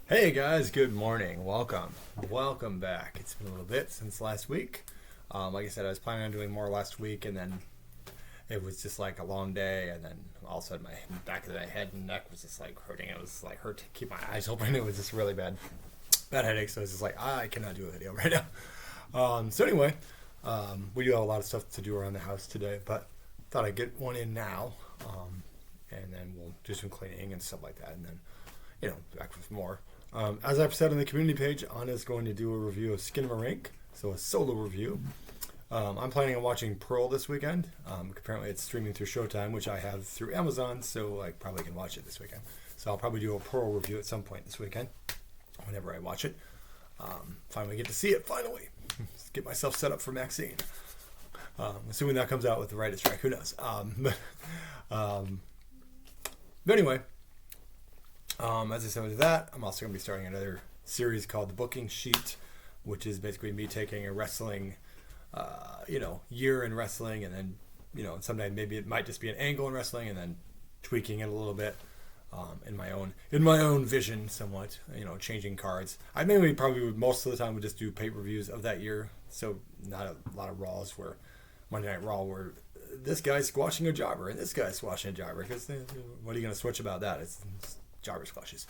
Hey guys, good morning. Welcome back. It's been a little bit since last week. Like I said, I was planning on doing more last week, and then it was just like a long day, and then all of a sudden my back of my head and neck was just like hurting. It was like hurt to keep my eyes open. It was just really bad headache. So it's just like I cannot do a video right now. So anyway, we do have a lot of stuff to do around the house today, but thought I'd get one in now, and then we'll do some cleaning and stuff like that, and then back with more. As I've said on the community page, Anna's going to do a review of Skin of a Rink, so a solo review. I'm planning on watching Pearl this weekend. Apparently it's streaming through Showtime, which I have through Amazon, so I probably can watch it this weekend. So I'll probably do a Pearl review at some point this weekend, whenever I watch it. Finally get to see it, finally. Get myself set up for Maxine. Assuming that comes out with the writer's strike, who knows. But anyway, as I said with that, I'm also going to be starting another series called The Booking Sheet, which is basically me taking a wrestling, year in wrestling, and then, someday maybe it might just be an angle in wrestling, and then tweaking it a little bit in my own vision, somewhat. Changing cards. I mainly probably most of the time would just do pay-per-views of that year, so not a lot of Raws where Monday Night Raw where this guy's squashing a jobber and this guy's squashing a jobber, because what are you going to switch about that? It's jobber squashes.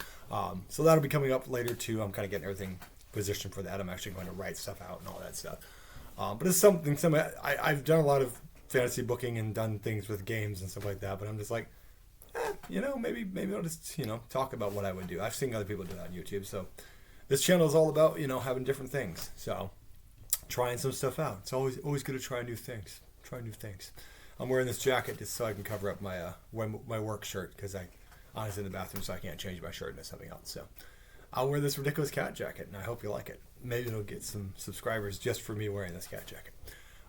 So that'll be coming up later too. I'm kind of getting everything positioned for that. I'm actually going to write stuff out and all that stuff. But it's something I've done a lot of fantasy booking and done things with games and stuff like that. But I'm just like, maybe I'll just talk about what I would do. I've seen other people do that on YouTube. So this channel is all about having different things. So trying some stuff out. It's always good to try new things. I'm wearing this jacket just so I can cover up my work shirt, because I was in the bathroom, so I can't change my shirt into something else. So I'll wear this ridiculous cat jacket, and I hope you like it. Maybe it'll get some subscribers just for me wearing this cat jacket.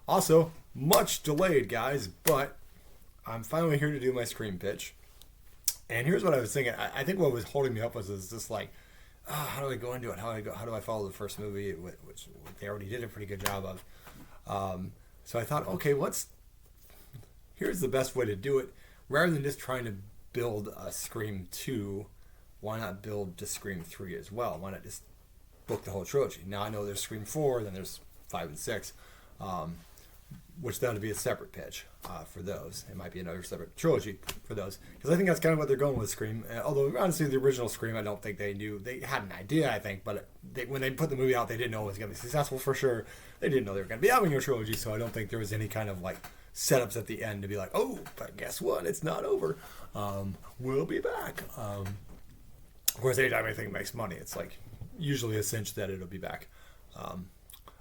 Also, much delayed, guys, but I'm finally here to do my Scream pitch. And here's what I was thinking. I think what was holding me up was just like, how do I go into it? How do I follow the first movie, which they already did a pretty good job of. So I thought, okay, here's the best way to do it. Rather than just trying to build a Scream 2, why not build just Scream 3 as well? Why not just book the whole trilogy? Now I know there's Scream 4, then there's 5 and 6, which that would be a separate pitch for those. It might be another separate trilogy for those, because I think that's kind of what they're going with Scream. Although honestly, the original Scream, I don't think they knew. They had an idea, I think, but when they put the movie out, they didn't know it was going to be successful for sure. They didn't know they were going to be having a trilogy, so I don't think there was any kind of like setups at the end to be like, oh, but guess what? It's not over. We'll be back. Of course, anytime anything makes money, it's like usually a cinch that it'll be back.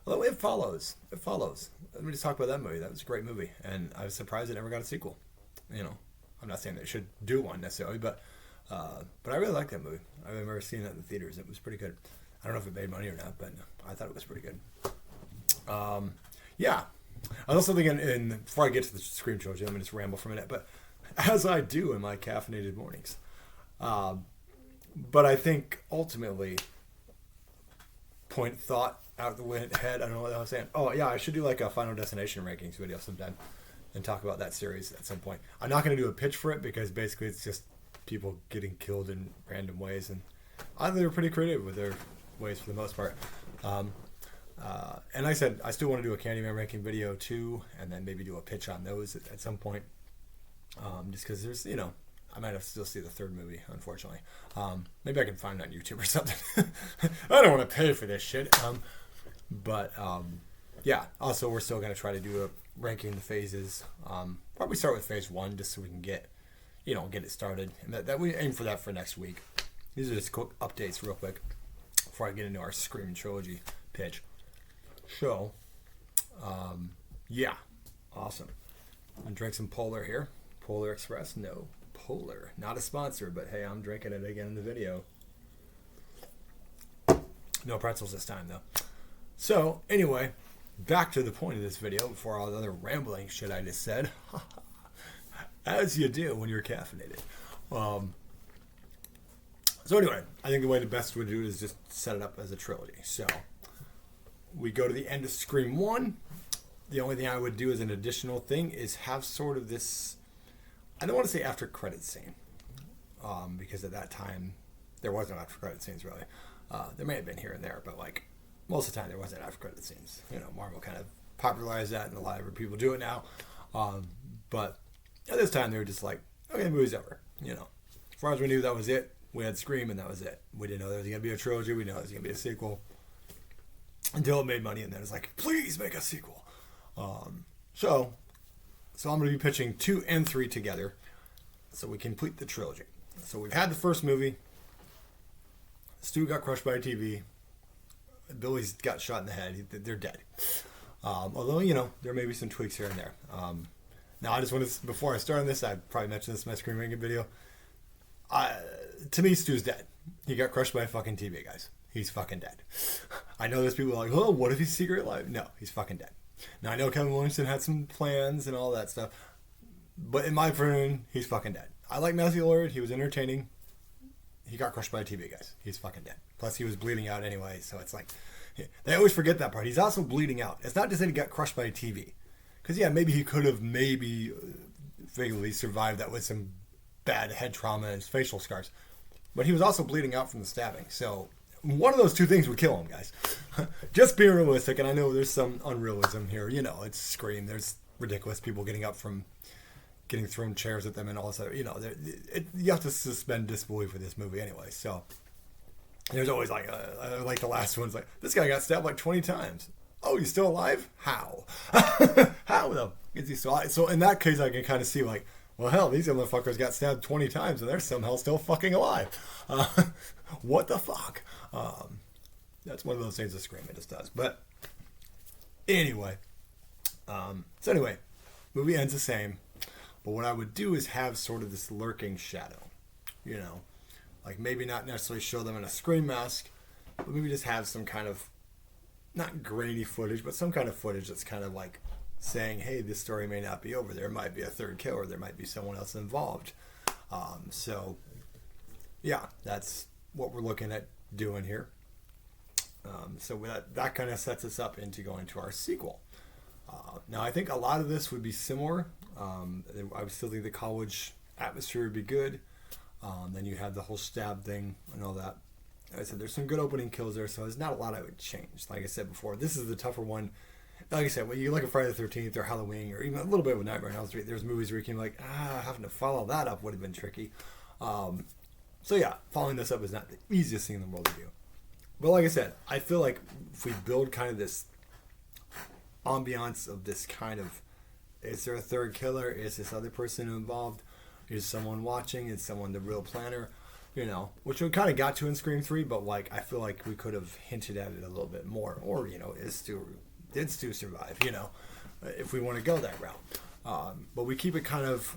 Although it follows. Let me just talk about that movie. That was a great movie, and I was surprised it never got a sequel. I'm not saying they should do one necessarily, but I really like that movie. I remember seeing that in the theaters. It was pretty good. I don't know if it made money or not, but I thought it was pretty good. Yeah. I was also thinking, before I get to the Scream trilogy, let me just ramble for a minute, but as I do in my caffeinated mornings. But I think ultimately, point thought out the head, I don't know what I was saying. Oh, yeah, I should do like a Final Destination rankings video sometime and talk about that series at some point. I'm not going to do a pitch for it, because basically it's just people getting killed in random ways, and I think they're pretty creative with their ways for the most part. And I said I still want to do a Candyman ranking video too, and then maybe do a pitch on those at some point. Just because there's, I might have to still see the third movie, unfortunately. Maybe I can find it on YouTube or something. I don't want to pay for this shit. Yeah. Also, we're still going to try to do a ranking the phases. Probably start with phase 1 just so we can get it started. And that we aim for that for next week. These are just quick updates real quick before I get into our Scream trilogy pitch. So, yeah, awesome. I'm gonna drink some Polar here. Polar Express, no, Polar, not a sponsor, but hey, I'm drinking it again in the video. No pretzels this time though. So anyway, back to the point of this video before all the other rambling shit I just said. As you do when you're caffeinated. So anyway, I think the best way to do it is just set it up as a trilogy. So we go to the end of Scream 1. The only thing I would do as an additional thing is have sort of this, I don't want to say after credits scene, because at that time there was no after credit scenes really. There may have been here and there, but like most of the time there wasn't after credit scenes. You know, Marvel kind of popularized that, and a lot of people do it now. But at this time they were just like, okay, the movie's over. You know, as far as we knew, that was it. We had Scream, and that was it. We didn't know there was going to be a trilogy. We didn't know there was going to be a sequel until it made money, and then it's like, please make a sequel. So I'm going to be pitching 2 and 3 together so we complete the trilogy. So we've had the first movie. Stu got crushed by a TV. Billy's got shot in the head. They're dead. Although, you know, there may be some tweaks here and there. Now, I just want to, before I start on this, I probably mentioned this in my Screen Ranking video. To me, Stu's dead. He got crushed by a fucking TV, guys. He's fucking dead. I know there's people like, oh, what if he's secretly alive? No, he's fucking dead. Now, I know Kevin Williamson had some plans and all that stuff, but in my opinion, he's fucking dead. I like Matthew Lillard. He was entertaining. He got crushed by a TV, guys. He's fucking dead. Plus, he was bleeding out anyway, so it's like, they always forget that part. He's also bleeding out. It's not just that he got crushed by a TV. Because, yeah, maybe he could have vaguely survived that with some bad head trauma and facial scars. But he was also bleeding out from the stabbing. So one of those two things would kill him, guys. Just being realistic, and I know there's some unrealism here. You know, it's Scream. There's ridiculous people getting up from getting thrown chairs at them and all this other. You know, you have to suspend disbelief with this movie anyway. So there's always like the last one's like, this guy got stabbed like 20 times. Oh, he's still alive? How? How though? Is he still alive? So in that case, I can kind of see like, well, hell, these motherfuckers got stabbed 20 times and they're somehow still fucking alive. What the fuck? That's one of those things that Scream it just does. But anyway, movie ends the same. But what I would do is have sort of this lurking shadow, you know, like maybe not necessarily show them in a Scream mask, but maybe just have some kind of not grainy footage, but some kind of footage that's kind of like saying, hey, this story may not be over. There might be a third killer. There might be someone else involved. So, yeah, that's what we're looking at doing here. So that kind of sets us up into going to our sequel. Now, I think a lot of this would be similar. I would still think the college atmosphere would be good. Then you have the whole stab thing and all that. Like I said, there's some good opening kills there, so there's not a lot I would change. Like I said before, this is the tougher one. Like I said, when you look at Friday the 13th or Halloween or even a little bit of Nightmare on Elm Street, there's movies where you can like, having to follow that up would have been tricky. So yeah, following this up is not the easiest thing in the world to do. But like I said, I feel like if we build kind of this ambiance of this kind of, is there a third killer? Is this other person involved? Is someone watching? Is someone the real planner? You know, which we kind of got to in Scream 3, but like I feel like we could have hinted at it a little bit more. Or, you know, did Stu survive? You know, if we want to go that route. But we keep it kind of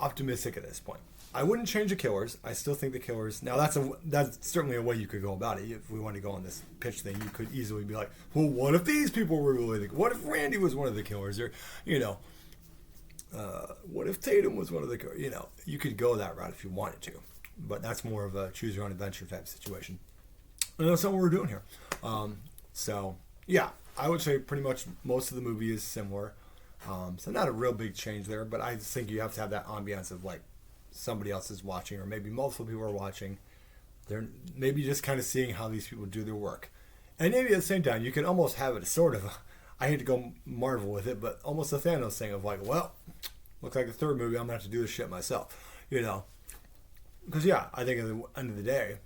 optimistic at this point. I wouldn't change the killers. I still think the killers. Now that's certainly a way you could go about it. If we want to go on this pitch thing, you could easily be like, well, what if these people were really what if Randy was one of the killers? Or, you know, what if Tatum was one of the killers? You know, you could go that route if you wanted to. But that's more of a choose your own adventure type situation. And that's not what we're doing here. So, yeah, I would say pretty much most of the movie is similar. So not a real big change there, but I just think you have to have that ambiance of like somebody else is watching or maybe multiple people are watching. They're maybe just kind of seeing how these people do their work. And maybe at the same time, you can almost have it sort of, I hate to go Marvel with it, but almost a Thanos thing of like, well, looks like the third movie, I'm going to have to do this shit myself, you know. Because, yeah, I think at the end of the day,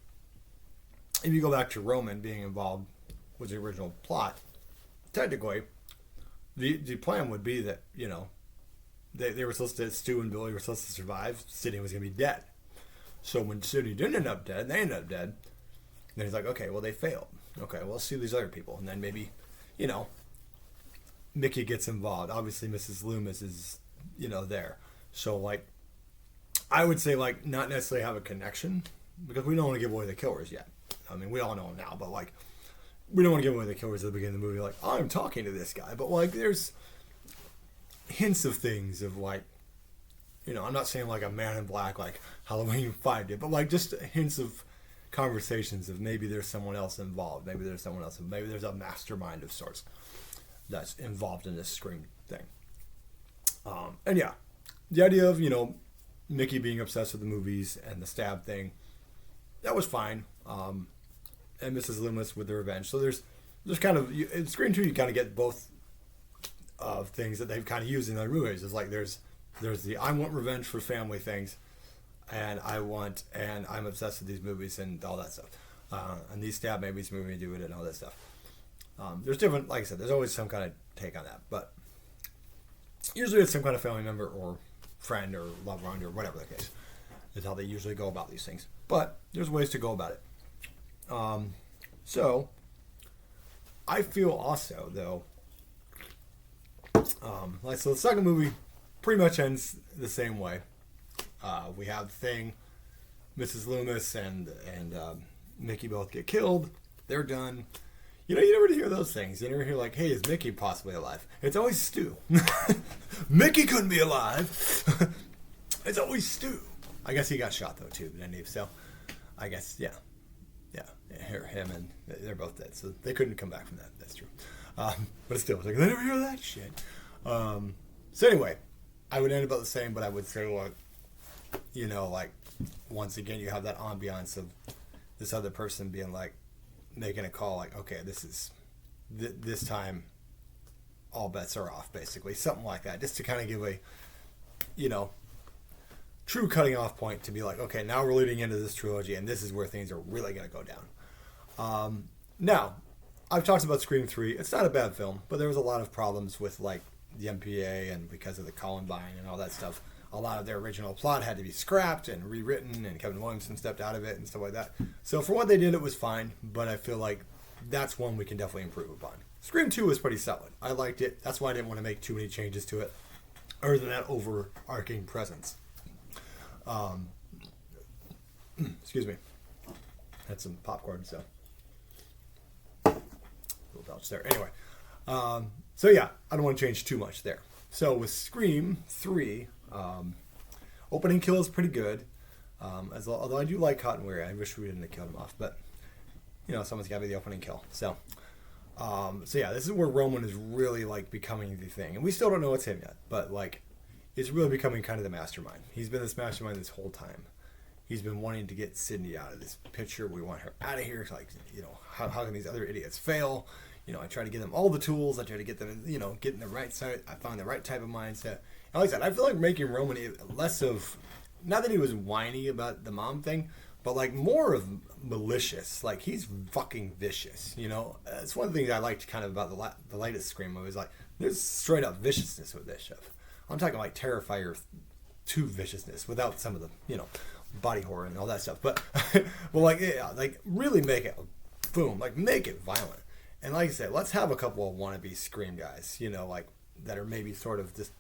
if you go back to Roman being involved with the original plot, technically, the plan would be that, you know, they were supposed to, Stu and Billy were supposed to survive, Sidney was going to be dead. So when Sidney didn't end up dead, and they ended up dead, then he's like, okay, well, they failed. Okay, well, let's see these other people. And then maybe, you know, Mickey gets involved. Obviously, Mrs. Loomis is, you know, there. So, like, I would say, like, not necessarily have a connection, because we don't want to give away the killers yet. I mean, we all know them now, but, like, we don't want to give away the killers at the beginning of the movie, like, I'm talking to this guy. But, like, there's hints of things of, like, you know, I'm not saying, like, a Man in Black, like Halloween 5 did, but, like, just hints of conversations of maybe there's someone else involved. Maybe there's someone else. Maybe there's a mastermind of sorts that's involved in this Scream thing. And, yeah, the idea of, you know, Mickey being obsessed with the movies and the stab thing, that was fine. And Mrs. Loomis with the revenge. So there's kind of in Scream 2 you kind of get both of things that they've kind of used in their movies. It's like there's the I want revenge for family things, and I'm obsessed with these movies and all that stuff. And these stab movies movie do it and all that stuff. There's different, like I said, there's always some kind of take on that, but usually it's some kind of family member or friend or loved one or whatever the case is how they usually go about these things. But there's ways to go about it. So I feel also though, so the second movie pretty much ends the same way. We have the thing, Mrs. Loomis and Mickey both get killed. They're done. You know, you never hear those things. You never hear like, hey, is Mickey possibly alive? It's always Stu. Mickey couldn't be alive. It's always Stu. I guess he got shot though too, didn't he? So I guess, yeah. Him and they're both dead, so they couldn't come back from that. That's true. But still, it's like, they never hear that shit. So anyway, I would end about the same, but I would say, well, you know, like, once again, you have that ambiance of this other person being like, making a call, like, okay, this time, all bets are off, basically. Something like that, just to kind of give a, you know, true cutting off point to be like, okay, now we're leading into this trilogy, and this is where things are really going to go down. Now, I've talked about Scream 3. It's not a bad film, but there was a lot of problems with, like, the MPA and because of the Columbine and all that stuff. A lot of their original plot had to be scrapped and rewritten, and Kevin Williamson stepped out of it and stuff like that. So for what they did, it was fine, but I feel like that's one we can definitely improve upon. Scream 2 was pretty solid. I liked it. That's why I didn't want to make too many changes to it, other than that overarching presence. Excuse me. Had some popcorn, so little belch there. Anyway, so yeah, I don't want to change too much there. So with Scream 3, opening kill is pretty good. Although I do like Cotton Weary, I wish we didn't have killed him off, but you know, someone's got to be the opening kill. So yeah, this is where Roman is really like becoming the thing, and we still don't know it's him yet, but like, it's really becoming kind of the mastermind. He's been this mastermind this whole time. He's been wanting to get Sydney out of this picture. We want her out of here. It's like, you know, how can these other idiots fail? You know, I try to give them all the tools. I try to get them, you know, get in the right side. I find the right type of mindset. And like I said, I feel like making Roman less of, not that he was whiny about the mom thing, but like more of malicious. Like, he's fucking vicious, you know? It's one of the things I liked kind of about the latest Scream movie. Like, there's straight up viciousness with this stuff. I'm talking like Terrifier 2 viciousness without some of the, you know, body horror and all that stuff. But, well, like, yeah, like, really make it, boom, like, make it violent. And like I said, let's have a couple of wannabe Scream guys, you know, like, that are maybe sort of just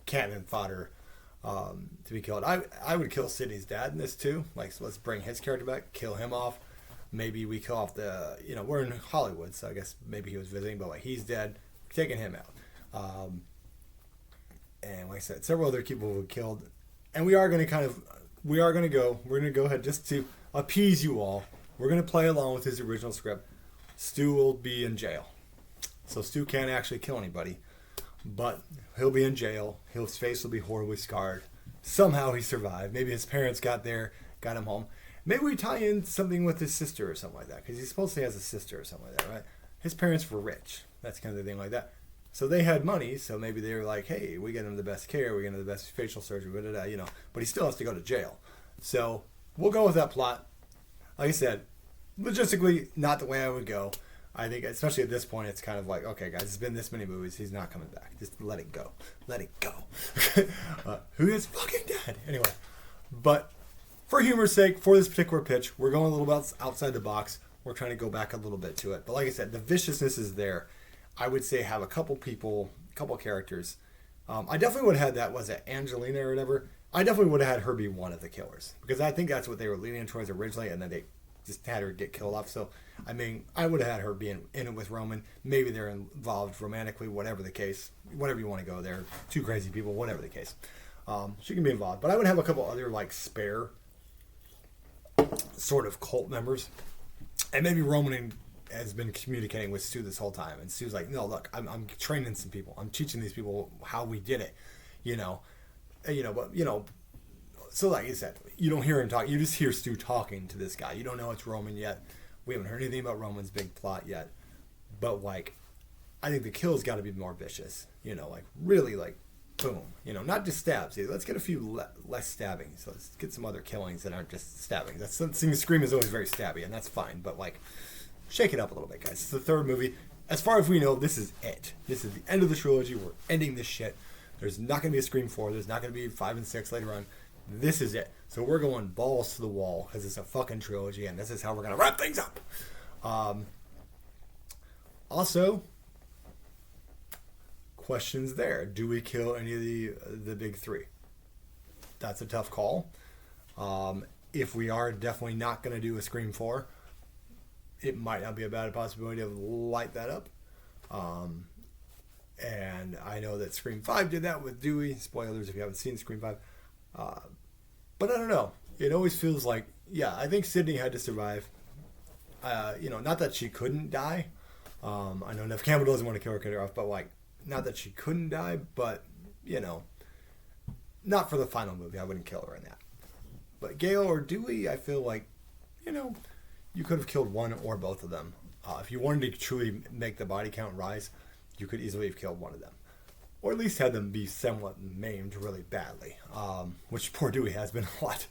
cannon fodder to be killed. I would kill Sidney's dad in this too. Like, so let's bring his character back, kill him off. Maybe we kill off the, you know, we're in Hollywood, so I guess maybe he was visiting, but like, he's dead, taking him out. And like I said, several other people were killed. And we're going to go ahead just to appease you all. We're going to play along with his original script. Stu will be in jail. So Stu can't actually kill anybody, but he'll be in jail. His face will be horribly scarred. Somehow he survived. Maybe his parents got him home. Maybe we tie in something with his sister or something like that, because he supposedly has a sister or something like that, right? His parents were rich. That's kind of the thing like that. So they had money, so maybe they were like, hey, we get him the best care, we get him the best facial surgery, you know, but he still has to go to jail. So we'll go with that plot. Like I said, logistically, not the way I would go. I think, especially at this point, it's kind of like, okay, guys, it's been this many movies, he's not coming back. Just let it go. Let it go. Who is fucking dead? Anyway, but for humor's sake, for this particular pitch, we're going a little bit outside the box. We're trying to go back a little bit to it. But like I said, the viciousness is there. I would say have a couple characters. I definitely would have had that, was it Angelina or whatever? I definitely would have had her be one of the killers, because I think that's what they were leaning towards originally, and then they just had her get killed off. So, I mean, I would have had her being in it with Roman. Maybe they're involved romantically, whatever the case, whatever you want to go there. Two crazy people, whatever the case. She can be involved. But I would have a couple other, like, spare sort of cult members. And maybe Roman has been communicating with Stu this whole time, and Stu's like, no, look, I'm training some people, I'm teaching these people how we did it, but So like I said, you don't hear him talk. You just hear Stu talking to this guy. You don't know it's Roman yet. We haven't heard anything about Roman's big plot yet. But like, I think the kill's got to be more vicious. Like really like, boom. Not just stabs. Let's get a few less stabbings. Let's get some other killings that aren't just stabbings. That's something. Scream is always very stabby, and that's fine. But like, shake it up a little bit, guys. It's the third movie. As far as we know, this is it. This is the end of the trilogy. We're ending this shit. There's not going to be a Scream 4. There's not going to be 5 and 6 later on. This is it. So we're going balls to the wall because it's a fucking trilogy, and this is how we're going to wrap things up. Also, questions there. Do we kill any of the big three? That's a tough call. If we are definitely not going to do a Scream 4, it might not be a bad possibility to light that up. And I know that Scream 5 did that with Dewey. Spoilers if you haven't seen Scream 5. But I don't know. It always feels like, I think Sydney had to survive. Not that she couldn't die. I know Nev Campbell doesn't want to kill her kid off, but like, not that she couldn't die, but, not for the final movie. I wouldn't kill her in that. But Gale or Dewey, I feel like, you could have killed one or both of them. If you wanted to truly make the body count rise, you could easily have killed one of them. Or at least had them be somewhat maimed really badly. Which poor Dewey has been a lot.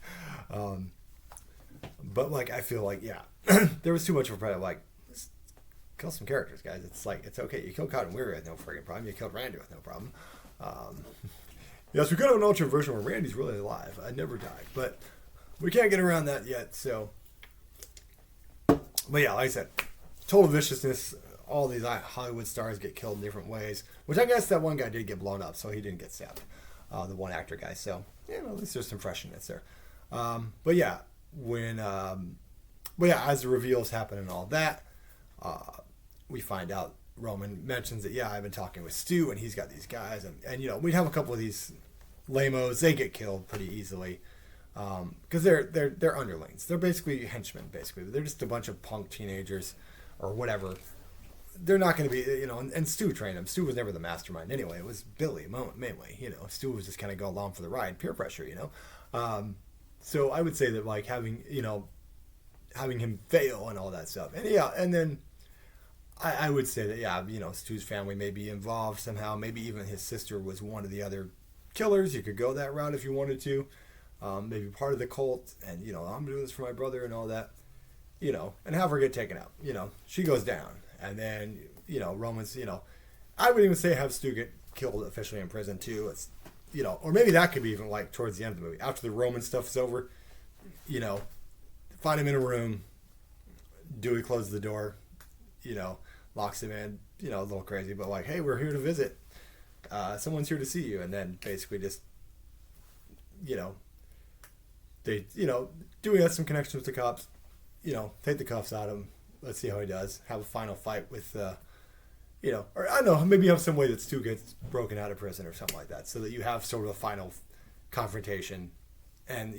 But like, I feel like, there was too much of a problem. Like, let's kill some characters, guys. It's like, it's okay. You killed Cotton Weary with no friggin' problem. You killed Randy with no problem. Yes, we could have an alternate version where Randy's really alive. I never died. But we can't get around that yet, so. But like I said, total viciousness. All these Hollywood stars get killed in different ways, which I guess that one guy did get blown up, so he didn't get stabbed. The one actor guy. So, at least there's some freshness there. But as the reveals happen and all that, we find out Roman mentions that, I've been talking with Stu, and he's got these guys, and we have a couple of these lamos. They get killed pretty easily. Because they're underlings. They're basically henchmen, basically. They're just a bunch of punk teenagers or whatever. They're not going to be, and Stu trained them. Stu was never the mastermind anyway. It was Billy, mainly, Stu was just kind of go along for the ride, peer pressure, So I would say that, like, having him fail and all that stuff. And then I would say that, Stu's family may be involved somehow. Maybe even his sister was one of the other killers. You could go that route if you wanted to. Maybe part of the cult, and I'm doing this for my brother and all that, and have her get taken out. She goes down, and then Roman's, I would even say have Stu get killed officially in prison too. It's or maybe that could be even like towards the end of the movie after the Roman stuff's over. Find him in a room. Dewey closes the door. Locks him in. A little crazy, but like, hey, we're here to visit. Someone's here to see you, and then basically just they, Dewey has some connections with the cops, take the cuffs out of him. Let's see how he does. Have a final fight with, or I don't know, maybe have some way that Stu gets broken out of prison or something like that, so that you have sort of a final confrontation, and,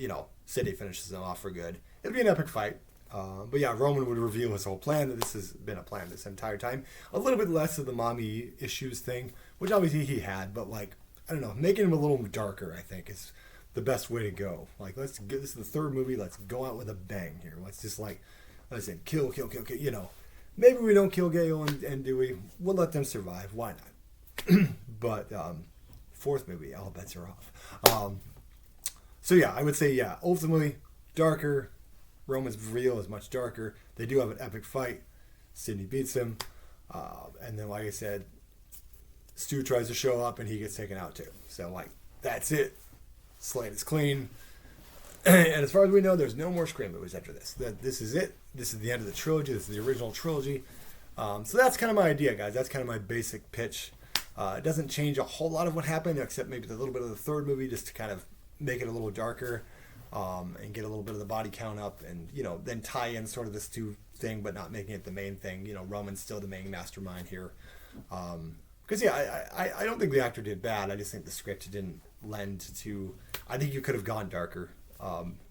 City finishes them off for good. It'll be an epic fight. But Roman would reveal his whole plan, that this has been a plan this entire time. A little bit less of the mommy issues thing, which obviously he had, but like, I don't know, making him a little darker, I think, is the best way to go. Like, this is the third movie. Let's go out with a bang here. Let's just kill. Maybe we don't kill Gale and Dewey. We'll let them survive. Why not? But fourth movie, all bets are off. I would say ultimately darker. Roman's reveal is much darker. They do have an epic fight. Sydney beats him, and then like I said, Stu tries to show up and he gets taken out too. So like, that's it. Slate is clean. And as far as we know, there's no more Scream movies after this. This is it. This is the end of the trilogy. This is the original trilogy. So that's kind of my idea, guys. That's kind of my basic pitch. It doesn't change a whole lot of what happened, except maybe a little bit of the third movie, just to kind of make it a little darker, and get a little bit of the body count up, and then tie in sort of this two thing, but not making it the main thing. Roman's still the main mastermind here. Because I don't think the actor did bad. I just think the script didn't lend to. I think you could have gone darker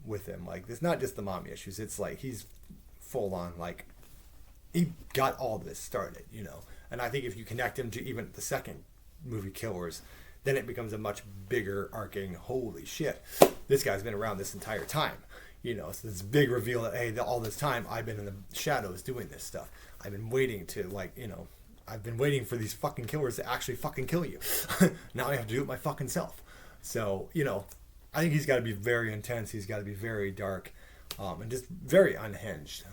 with him. Like, it's not just the mommy issues. It's like he's full on, like, he got all this started, And I think if you connect him to even the second movie Killers, then it becomes a much bigger arcing, holy shit, this guy's been around this entire time. So this big reveal that, hey, all this time I've been in the shadows doing this stuff. I've been waiting to, I've been waiting for these fucking killers to actually fucking kill you. Now I have to do it my fucking self. So, I think he's got to be very intense. He's got to be very dark, and just very unhinged,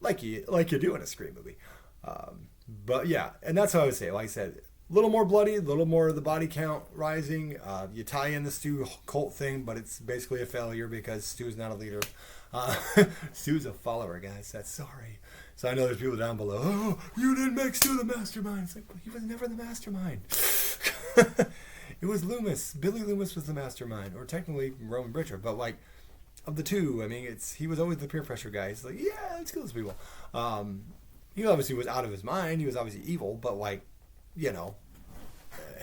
like you do in a Scream movie. But yeah, and that's how I would say. Like I said, a little more bloody, a little more of the body count rising. You tie in the Stu cult thing, but it's basically a failure because Stu's not a leader. Stu's a follower, guys. That's sorry. So I know there's people down below. Oh, you didn't make Stu the mastermind. It's like, well, he was never the mastermind. It was Loomis. Billy Loomis was the mastermind, or technically Roman Bridger. But of the two, I mean, he was always the peer pressure guy. He's like, yeah, let's kill those people. He obviously was out of his mind. He was obviously evil, but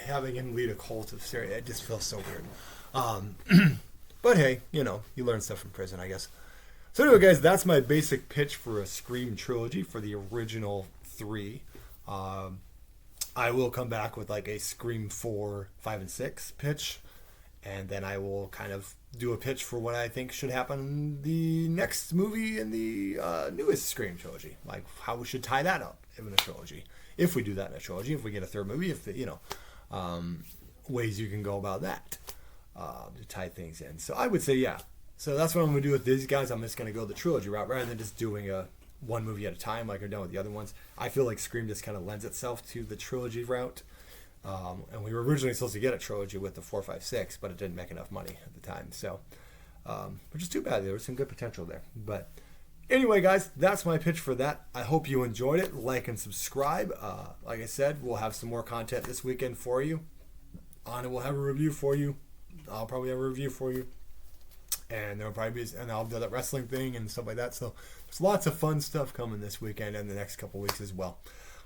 having him lead a cult of Syria, it just feels so weird. But hey, you learn stuff from prison, I guess. So anyway, guys, that's my basic pitch for a Scream trilogy for the original 3. I will come back with a Scream 4, 5, and 6 pitch, and then I will kind of do a pitch for what I think should happen in the next movie in the newest Scream trilogy, how we should tie that up in a trilogy. If we do that in a trilogy, if we get a third movie, ways you can go about that to tie things in. So I would say, yeah. So that's what I'm going to do with these guys. I'm just going to go the trilogy route rather than just doing one movie at a time like I've done with the other ones. I feel like Scream just kind of lends itself to the trilogy route. And we were originally supposed to get a trilogy with the 4, 5, 6, but it didn't make enough money at the time. So, which is too bad. There was some good potential there. But anyway, guys, that's my pitch for that. I hope you enjoyed it. Like and subscribe. Like I said, we'll have some more content this weekend for you. Anna will have a review for you. I'll probably have a review for you. And there'll probably be, and I'll do that wrestling thing and stuff like that. So there's lots of fun stuff coming this weekend and the next couple weeks as well.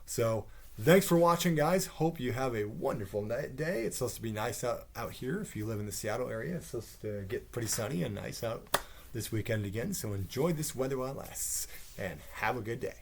So thanks for watching, guys. Hope you have a wonderful day. It's supposed to be nice out here. If you live in the Seattle area, it's supposed to get pretty sunny and nice out this weekend again. So enjoy this weather while it lasts and have a good day.